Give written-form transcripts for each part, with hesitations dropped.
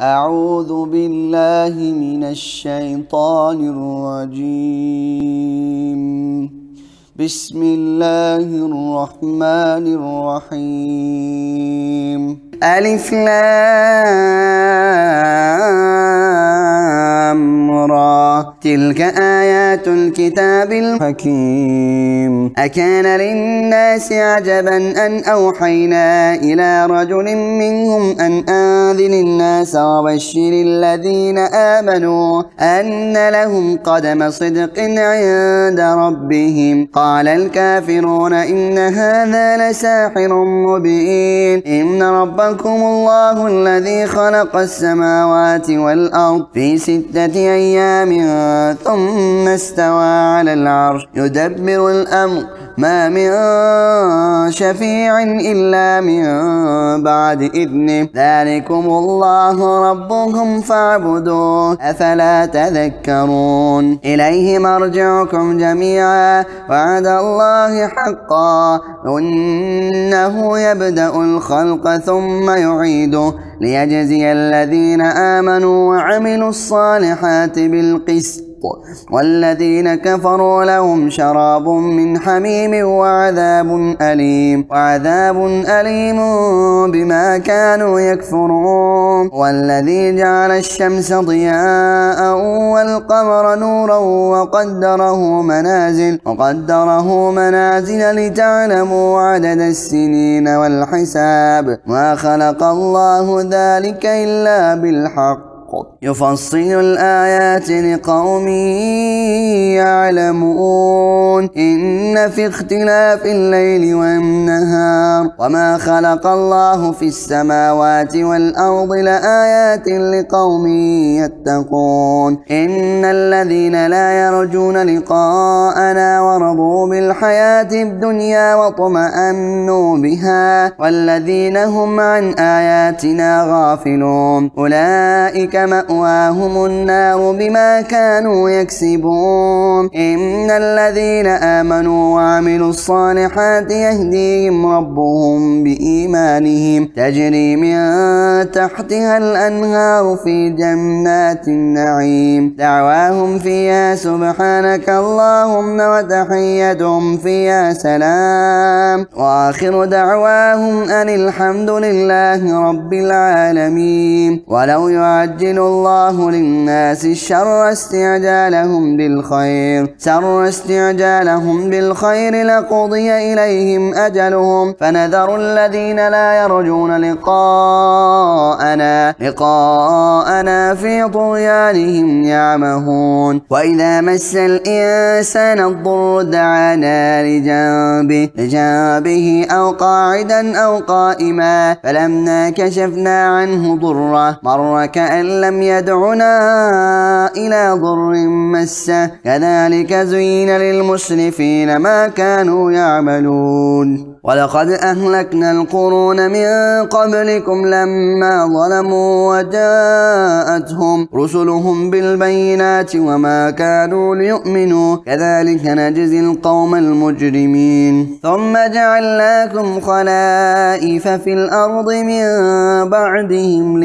أعوذ بالله من الشيطان الرجيم. بسم الله الرحمن الرحيم. ألف لام را تلك آيات الكتاب الحكيم. أكان للناس عجبا أن أوحينا إلى رجل منهم أن أنذر الناس وبشر الذين آمنوا أن لهم قدم صدق عند ربهم. قال الكافرون إن هذا لساحر مبين. إن ربكم الله الذي خلق السماوات والأرض في 6 أيام ثم استوى على العرش يدبر الأمر ما من شفيع إلا من بعد إذنه ذلكم الله ربكم فاعبدوه أفلا تذكرون. إليه مرجعكم جميعا وعد الله حقا إنه يبدأ الخلق ثم يعيده ليجزي الذين آمنوا وعملوا الصالحات بالقسط والذين كفروا لهم شراب من حميم وعذاب أليم بما كانوا يكفرون. والذي جعل الشمس ضياء والقمر نورا وقدره منازل لتعلموا عدد السنين والحساب ما خلق الله ذلك إلا بالحق يفصل الآيات لقوم يعلمون. إن في اختلاف الليل والنهار وما خلق الله في السماوات والأرض لآيات لقوم يتقون. إن الذين لا يرجون لقاءنا ورضوا بالحياة الدنيا واطمأنوا بها والذين هم عن آياتنا غافلون أولئك مأواهم النار بما كانوا يكسبون. إن الذين آمنوا وعملوا الصالحات يهديهم ربهم بإيمانهم تجري من تحتها الأنهار في جنات النعيم دعواهم فيها سبحانك اللهم وتحيتهم فيها سلام وآخر دعواهم أن الحمد لله رب العالمين. ولو يعجل الله للناس شر استعجالهم بالخير لقضي إليهم أجلهم فنذر الذين لا يرجون لقاءنا في طغيانهم يعمهون. وإذا مس الإنسان الضر دعانا لجنبه أو قاعدا أو قائما فلما كشفنا عنه ضره مر كأن لم يدعنا إلى ضر مسه كذلك زين للمسرفين ما كانوا يعملون. ولقد أهلكنا القرون من قبلكم لما ظلموا وجاءتهم رسلهم بالبينات وما كانوا ليؤمنوا كذلك نجزي القوم المجرمين. ثم جعلناكم خلائف في الأرض من بعدهم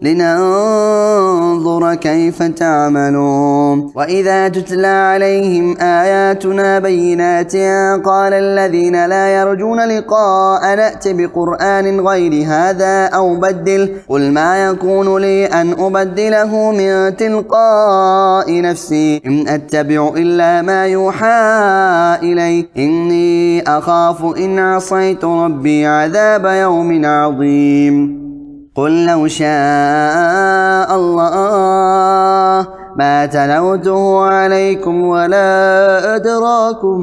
لننظر كيف تعملون. وإذا تتلى عليهم آياتنا بينات قال الذين لا يرجون لقاء نأت بقرآن غير هذا أو بدل قل ما يكون لي أن أبدله من تلقاء نفسي إن أتبع إلا ما يوحى إلي إني أخاف إن عصيت ربي عذاب يوم عظيم. قل لو شاء الله ما تلوته عليكم ولا أدراكم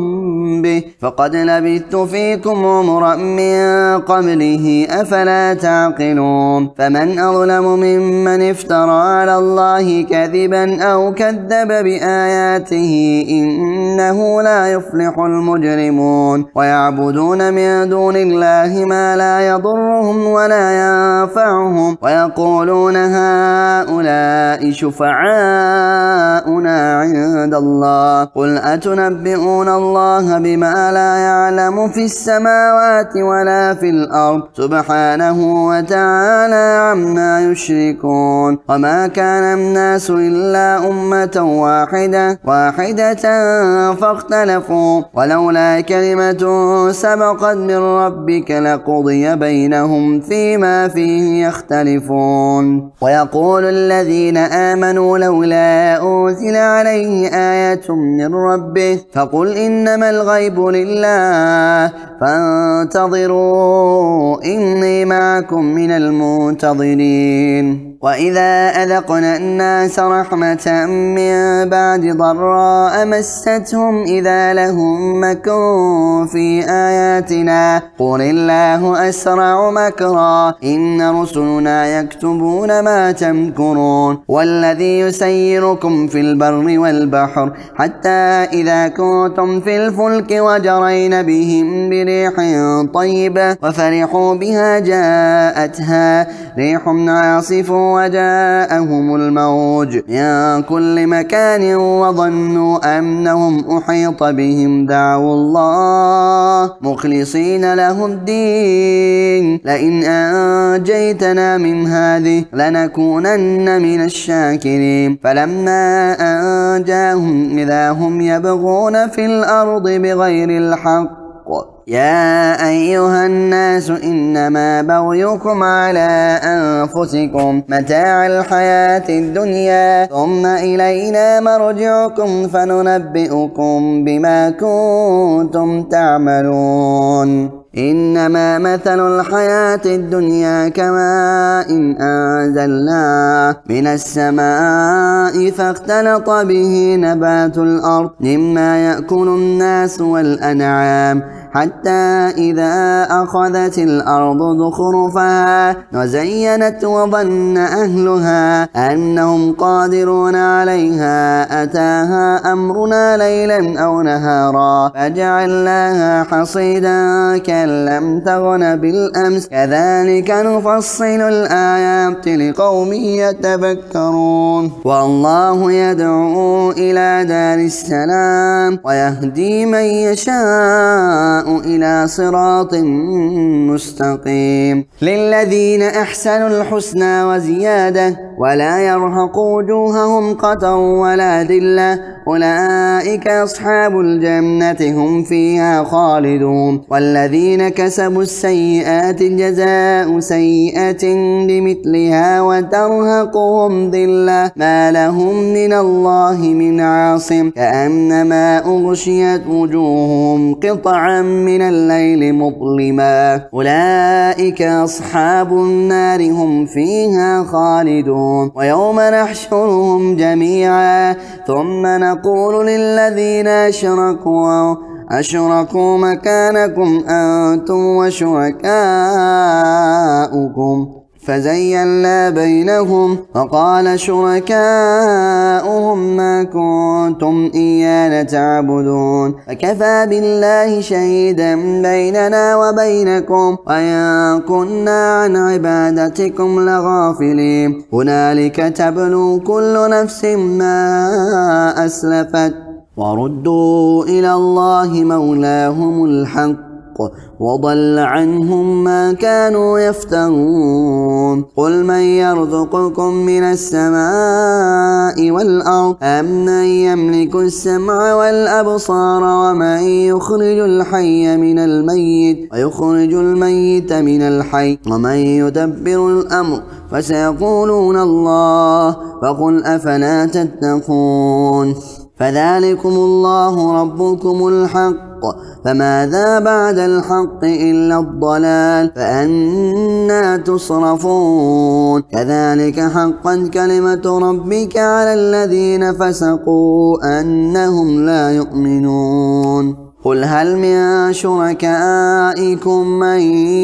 به فقد لبثت فيكم عمرا من قبله أفلا تعقلون. فمن أظلم ممن افترى على الله كذبا أو كذب بآياته إنه لا يفلح المجرمون. ويعبدون من دون الله ما لا يضرهم ولا ينفعهم ويقولون هؤلاء شفعاء شركاؤنا عند الله قل أتنبئون الله بما لا يعلم في السماوات ولا في الأرض سبحانه وتعالى عما يشركون وما كان الناس إلا أمة واحدة فاختلفوا ولولا كلمة سبقت من ربك لقضي بينهم فيما فيه يختلفون ويقول الذين آمنوا لولا أنزل عليه آية من ربه فقل إنما الغيب لله فانتظروا إني معكم من المنتظرين وإذا أذقنا الناس رحمة من بعد ضراء مستهم إذا لهم مكر في آياتنا قل الله أسرع مكرا إن رسلنا يكتبون ما تمكرون والذي يسيركم في البر والبحر حتى إذا كنتم في الفلك وجرين بهم بريح طيبة وفرحوا بها جاءتها ريح عاصف وجاءهم الموج من كل مكان وظنوا أنهم أحيط بهم دعوا الله مخلصين له الدين لئن أنجيتنا من هذه لنكونن من الشاكرين فلما أنجاهم إذا هم يبغون في الأرض بغير الحق يا أيها الناس إنما بغيكم على أنفسكم متاع الحياة الدنيا ثم إلينا مرجعكم فننبئكم بما كنتم تعملون إنما مثل الحياة الدنيا كماء أنزلناه من السماء فاختلط به نبات الأرض مما يأكل الناس والأنعام حتى إذا أخذت الأرض زخرفها وزينت وظن أهلها أنهم قادرون عليها أتاها أمرنا ليلا أو نهارا فجعلناها حصيدا كأن لم تغن بالأمس كذلك نفصل الآيات لقوم يتفكرون والله يدعو إلى دار السلام ويهدي من يشاء إلى صراط مستقيم للذين أحسنوا الحسنى وزيادة ولا يرهق وجوههم قتر ولا ذلة أولئك أصحاب الجنة هم فيها خالدون والذين كسبوا السيئات جزاء سيئة بمثلها وترهقهم ذلة ما لهم من الله من عاصم كأنما أغشيت وجوههم قطعا من الليل مظلما أولئك أصحاب النار هم فيها خالدون ويوم نحشرهم جميعا ثم نقول للذين أشركوا مكانكم أنتم وشركاؤكم فزيّلنا بينهم وقال شركاؤهم ما كنتم إيانا تعبدون فكفى بالله شهيدا بيننا وبينكم وإن كنا عن عبادتكم لغافلين هنالك تبلو كل نفس ما أسلفت وردوا إلى الله مولاهم الحق وضل عنهم ما كانوا يفترون قل من يرزقكم من السماء والأرض أم من يملك السمع والأبصار ومن يخرج الحي من الميت ويخرج الميت من الحي ومن يدبر الأمر فسيقولون الله فقل أفلا تتقون فذلكم الله ربكم الحق فماذا بعد الحق إلا الضلال فأنى تصرفون كذلك حقت كلمة ربك على الذين فسقوا أنهم لا يؤمنون قل هل من شركائكم من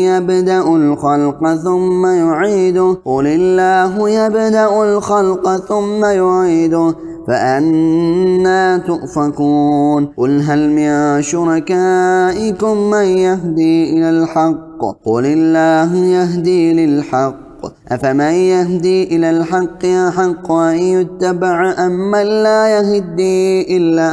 يبدأ الخلق ثم يعيده قل الله يبدأ الخلق ثم يعيده فأنى تؤفكون قل هل من شركائكم من يهدي إلى الحق قل الله يهدي للحق أفمن يهدي إلى الحق أحق أن يتبع أم من لا يهدي إلا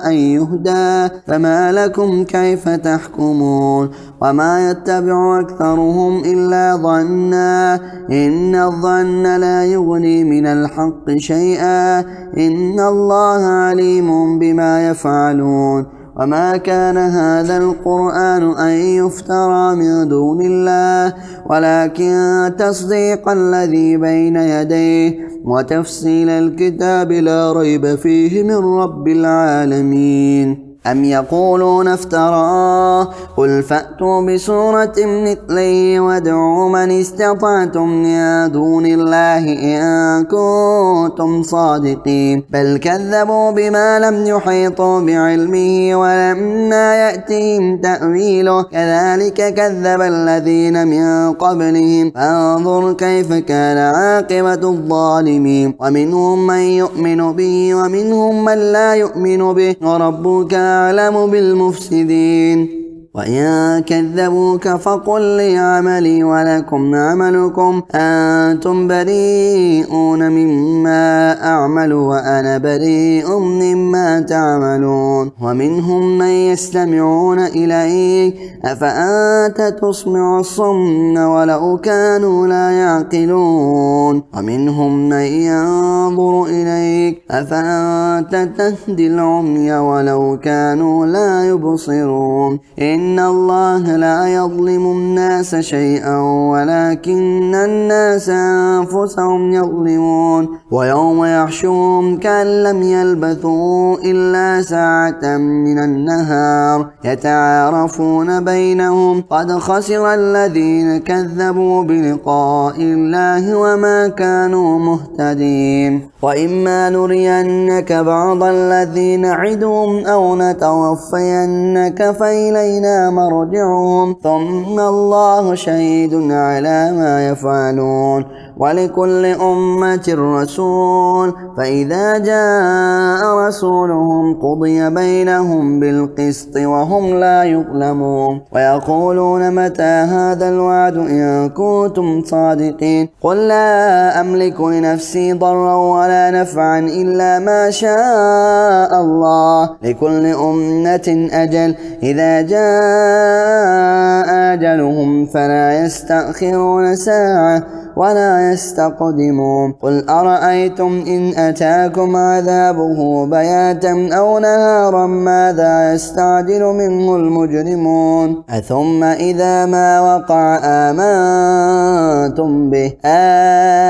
أن يهدى فما لكم كيف تحكمون وما يتبع أكثرهم إلا ظنا إن الظن لا يغني من الحق شيئا إن الله عليم بما يفعلون وما كان هذا القرآن أن يفترى من دون الله ولكن تصديق الذي بين يديه وتفصيل الكتاب لا ريب فيه من رب العالمين أم يقولون افتراه قل فأتوا بسورة مثله وادعوا من استطعتم من دون الله إن كنتم صادقين بل كذبوا بما لم يحيطوا بعلمه ولما يأتهم تأويله كذلك كذب الذين من قبلهم فانظر كيف كان عاقبة الظالمين ومنهم من يؤمن به ومنهم من لا يؤمن به وربك أعلم بالمفسدين وإن كذبوك فقل لي عملي ولكم عملكم أنتم بريئون مما أعمل وأنا بريء مما تعملون ومنهم من يستمعون إليك أفأنت تسمع الصم ولو كانوا لا يعقلون ومنهم من ينظر إليك أفأنت تهدي العمي ولو كانوا لا يبصرون إن الله لا يظلم الناس شيئا ولكن الناس أنفسهم يظلمون ويوم يحشرهم كأن لم يلبثوا إلا ساعة من النهار يتعارفون بينهم قد خسر الذين كذبوا بلقاء الله وما كانوا مهتدين وإما نرينك بعض الذي نعدهم أو نتوفينك فإلينا مرجعهم ثم الله شهيد على ما يفعلون ولكل أمة رسول فإذا جاء رسولهم قضي بينهم بالقسط وهم لا يظلمون ويقولون متى هذا الوعد إن كنتم صادقين قل لا أملك لنفسي ضرا ولا نفعا إلا ما شاء الله لكل أمة أجل إذا جاء أجلهم فلا يستأخرون ساعة ولا يستقدمون قل أرأيتم إن أتاكم عذابه بياتا أو نهارا ماذا يستعجل منه المجرمون أثم إذا ما وقع آمنتم به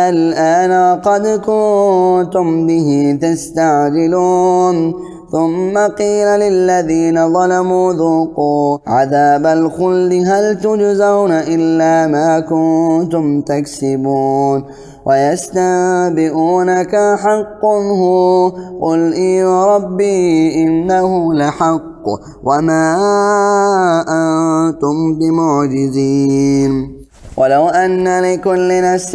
الآن قد كنتم به تستعجلون ثم قيل للذين ظلموا ذوقوا عذاب الخلد هل تجزون إلا ما كنتم تكسبون ويستنبئونك حق هو قل إي ربي إنه لحق وما أنتم بمعجزين ولو أن لكل نفس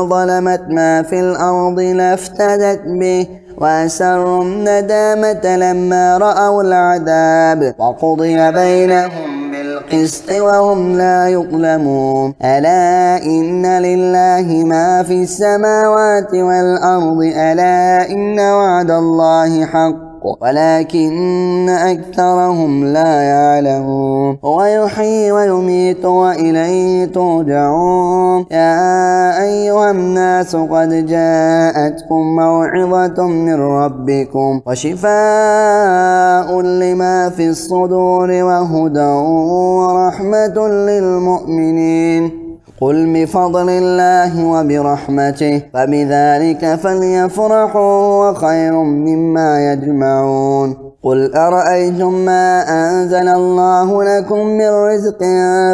ظلمت ما في الأرض لافتدت به وأسروا الندامة لما رأوا العذاب وقضي بينهم بالقسط وهم لا يظلمون ألا إن لله ما في السماوات والأرض ألا إن وعد الله حق ولكن أكثرهم لا يعلمون هو يحيي ويميت وإليه ترجعون يا أيها الناس قد جاءتكم موعظة من ربكم وشفاء لما في الصدور وهدى ورحمة للمؤمنين قل بفضل الله وبرحمته فبذلك فليفرحوا وخير مما يجمعون قل أرأيتم ما أنزل الله لكم من رزق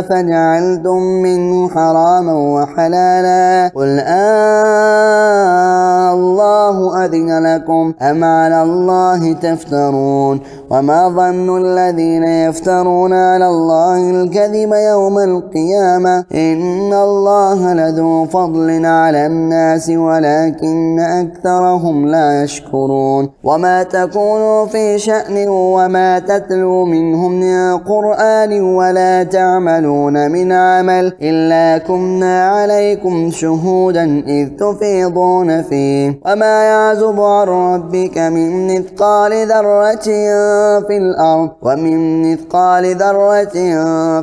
فجعلتم منه حراما وحلالا قل الله أذن لكم أم على الله تفترون وما ظن الذين يفترون على الله الكذب يوم القيامة إن الله لذو فضل على الناس ولكن أكثرهم لا يشكرون وما تكونوا في شأن وما تتلو منه من قرآن ولا تعملون من عمل إلا كنا عليكم شهودا إذ تفيضون فيه وما يعزب عن ربك من مثقال ذرة في الأرض ومن مثقال ذرة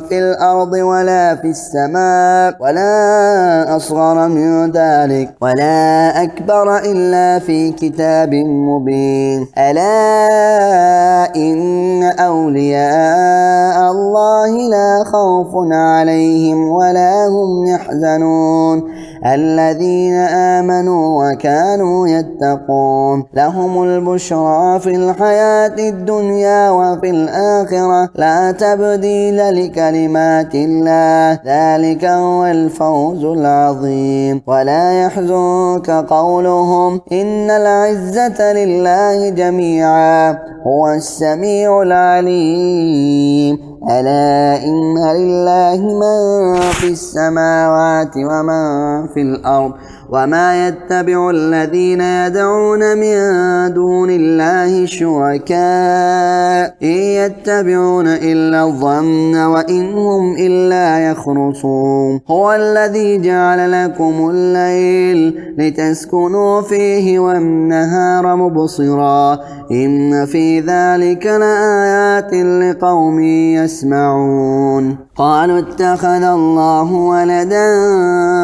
في الأرض ولا في السماء ولا أصغر من ذلك ولا أكبر إلا في كتاب مبين ألا إن أولياء الله لا خوف عليهم ولا هم يحزنون الذين آمنوا وكانوا يتقون لهم البشرى في الحياة الدنيا وفي الآخرة لا تبديل لكلمات الله ذلك هو الفوز العظيم ولا يحزنك قولهم إن العزة لله جميعا هو السميع العليم ألا إن لله من في السماوات ومن في الأرض وما يتبع الذين يدعون من دون الله شركاء إن يتبعون إلا الظن وإن هم إلا يخرصون هو الذي جعل لكم الليل لتسكنوا فيه والنهار مبصرا إن في ذلك لآيات لقوم يسمعون قالوا اتخذ الله ولدا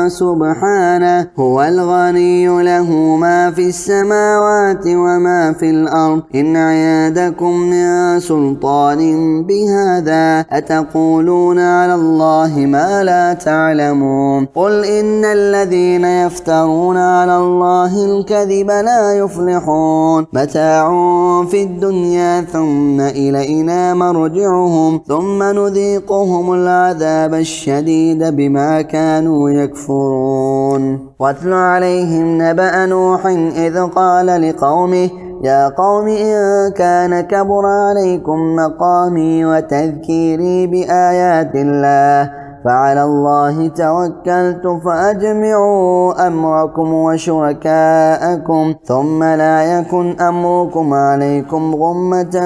سبحانه هو الغني له ما في السماوات وما في الأرض إن عندكم من سلطان بهذا أتقولون على الله ما لا تعلمون قل إن الذين يفترون على الله الكذب لا يفلحون متاع في الدنيا ثم إلينا مرجعهم ثم نذيقهم العذاب الشديد بما كانوا يكفرون واتل عليهم نبأ نوح إذ قال لقومه يا قوم إن كان كبر عليكم مقامي وتذكيري بآيات الله فعلى الله توكلت فأجمعوا أمركم وشركاءكم ثم لا يكن أمركم عليكم غمة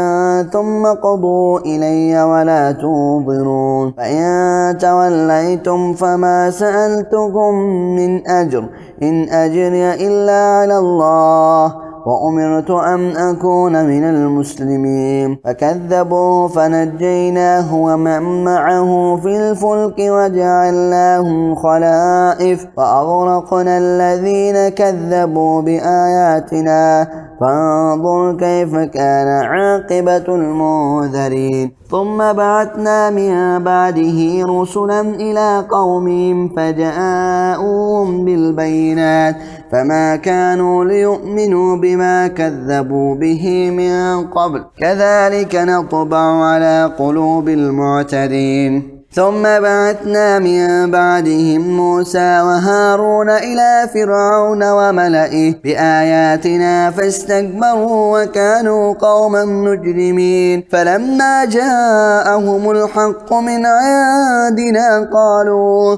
ثم قضوا إلي ولا تنظرون فإن توليتم فما سألتكم من أجر إن أجري إلا على الله وأمرت أن أكون من المسلمين فكذبوه فنجيناه ومن معه في الفلك وجعلناهم خلائف وأغرقنا الذين كذبوا بآياتنا فانظر كيف كان عاقبة المنذرين ثم بعثنا من بعده رسلا إلى قومهم فجاءوهم بالبينات فما كانوا ليؤمنوا بما كذبوا به من قبل كذلك نطبع على قلوب المعتدين ثم بعثنا من بعدهم موسى وهارون إلى فرعون وملئه بآياتنا فاستكبروا وكانوا قوما مجرمين فلما جاءهم الحق من عندنا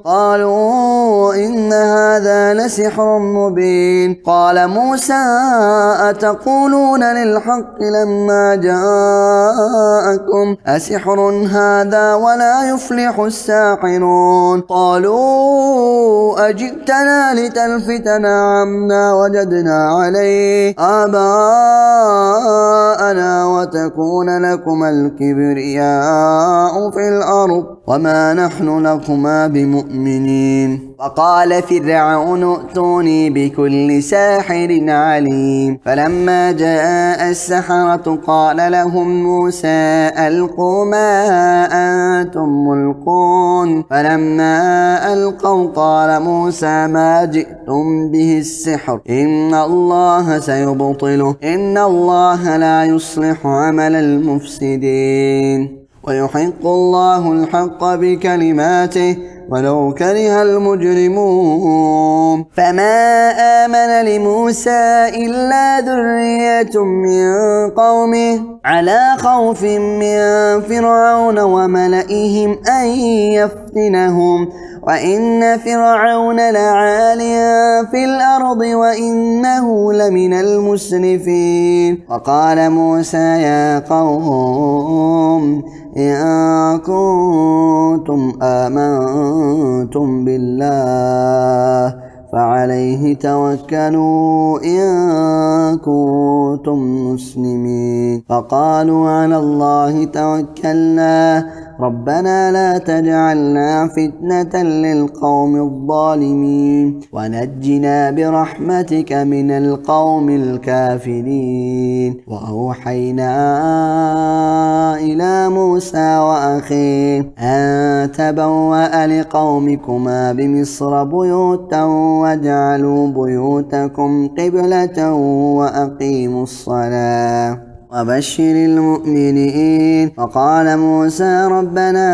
قالوا إن هذا لسحر مبين قال موسى أتقولون للحق لما جاءكم أسحر هذا ولا يفلح الساحرون قالوا أجئتنا لتلفتنا عما وجدنا عليه آباءنا وتكون لكما الكبرياء في الأرض وما نحن لكما بمؤمنين وقال فرعون ائتوني بكل ساحر عليم فلما جاء السحرة قال لهم موسى ألقوا ما أنتم ملقون فلما ألقوا قال موسى ما جئتم به السحر إن الله سيبطله إن الله لا يصلح عمل المفسدين ويحق الله الحق بكلماته ولو كره المجرمون فما آمن لموسى إلا ذرية من قومه على خوف من فرعون وملئهم أن يفتنهم وإن فرعون لعال في الأرض وإنه لمن المسرفين وقال موسى يا قوم إن كنتم آمنتم بالله فعليه توكلوا إن كنتم مسلمين فقالوا على الله توكلنا ربنا لا تجعلنا فتنة للقوم الظالمين ونجنا برحمتك من القوم الكافرين وأوحينا إلى موسى وأخيه أن تبوأ لقومكما بمصر بيوتا واجعلوا بيوتكم قبلة وأقيموا الصلاة وبشر المؤمنين وقال موسى ربنا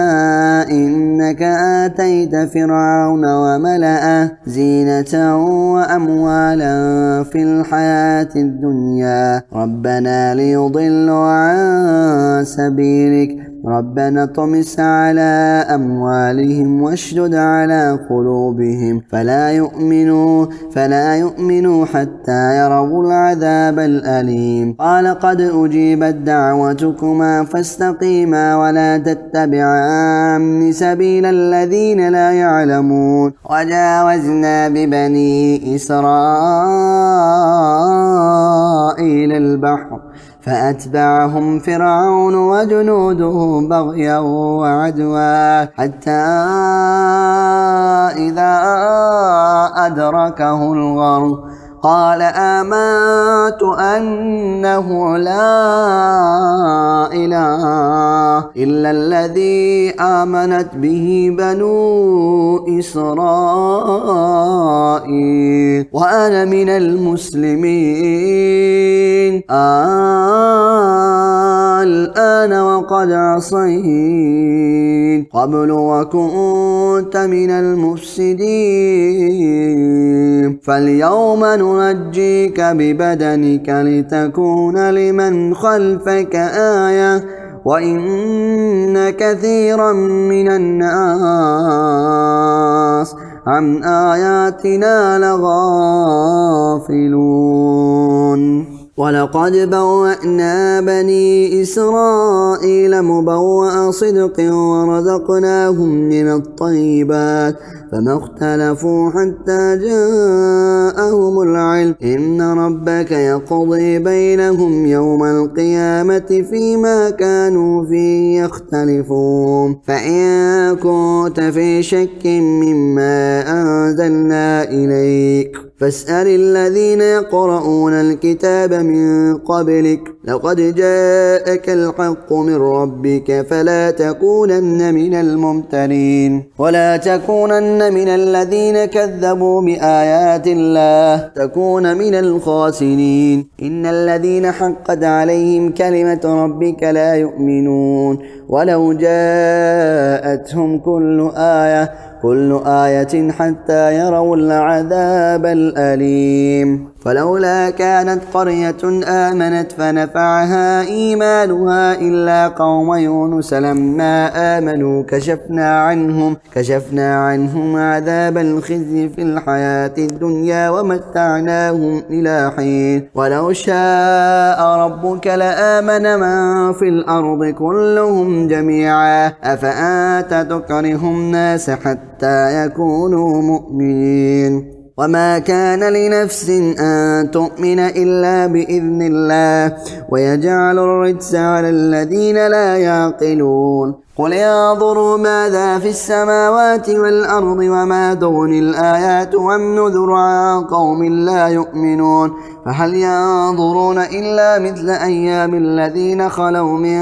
إنك آتيت فرعون وملأه زينة وأموالا في الحياة الدنيا ربنا ليضلوا عن سبيلك ربنا طمس على أموالهم واشدد على قلوبهم فلا يؤمنوا حتى يروا العذاب الأليم قال قد أجيبت دعوتكما فاستقيما ولا تتبعان سبيل الذين لا يعلمون وجاوزنا ببني إسرائيل البحر فأتبعهم فرعون وجنوده بغيا وعدوا حتى إذا أدركه الغرق قال آمنت أنه لا إله إلا الذي آمنت به بنو إسرائيل وأنا من المسلمين الآن وقد عصيت قبل وكنت من المفسدين فاليوم ننجيك ببدنك لتكون لمن خلفك آية وإن كثيرا من الناس عن آياتنا لغافلون ولقد بوأنا بني إسرائيل مبوأ صدق ورزقناهم من الطيبات فما اختلفوا حتى جاءهم العلم إن ربك يقضي بينهم يوم القيامة فيما كانوا فيه يختلفون فإن كنت في شك مما أنزلنا إليك فاسأل الذين يقرؤون الكتاب من قبلك لقد جاءك الحق من ربك فلا تكونن من الممترين ولا تكونن من الذين كذبوا بآيات الله تكون من الخاسرين إن الذين حقت عليهم كلمة ربك لا يؤمنون ولو جاءتهم كل آية حتى يروا العذاب الأليم فلولا كانت قرية آمنت فنفعها إيمانها إلا قوم يونس لما آمنوا كشفنا عنهم عذاب الخزي في الحياة الدنيا ومتعناهم إلى حين ولو شاء ربك لآمن من في الأرض كلهم جميعا أفأنت تكره الناس حتى يكونوا مؤمنين وما كان لنفس أن تؤمن إلا بإذن الله ويجعل الرجس على الذين لا يعقلون قل انظروا ماذا في السماوات والأرض وما تغني الآيات والنذر عن قوم لا يؤمنون فهل ينظرون إلا مثل أيام الذين خلوا من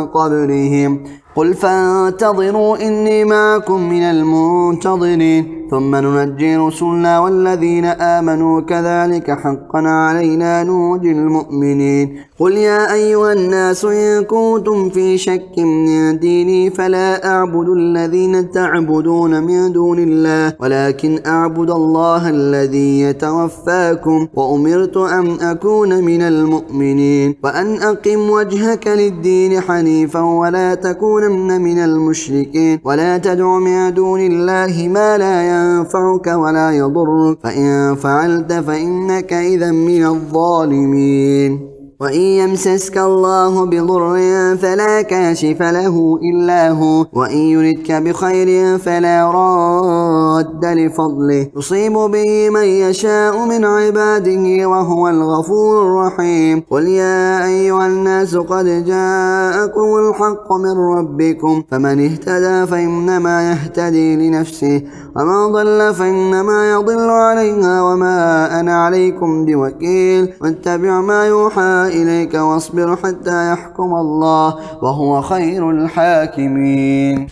قبلهم قل فانتظروا إني معكم من المنتظرين ثم ننجي رسلنا والذين آمنوا كذلك حقا علينا ننجي المؤمنين قل يا أيها الناس إن كنتم في شك من ديني فلا أعبد الذين تعبدون من دون الله ولكن أعبد الله الذي يتوفاكم وأمرت أن أكون من المؤمنين وأن أقم وجهك للدين حنيفا ولا تكونن من المشركين ولا تدع من دون الله ما لا ينفعك ولا يضرك فإن فعلت فإنك إذا من الظالمين وإن يمسسك الله بضر فلا كاشف له إلا هو وإن يردك بخير فلا راد لفضله يصيب به من يشاء من عباده وهو الغفور الرحيم قل يا أيها الناس قد جاءكم الحق من ربكم فمن اهتدى فإنما يهتدي لنفسه ومن ضل فإنما يضل عليها وما أنا عليكم بوكيل واتبع ما يوحى إليك واصبر حتى يحكم الله وهو خير الحاكمين.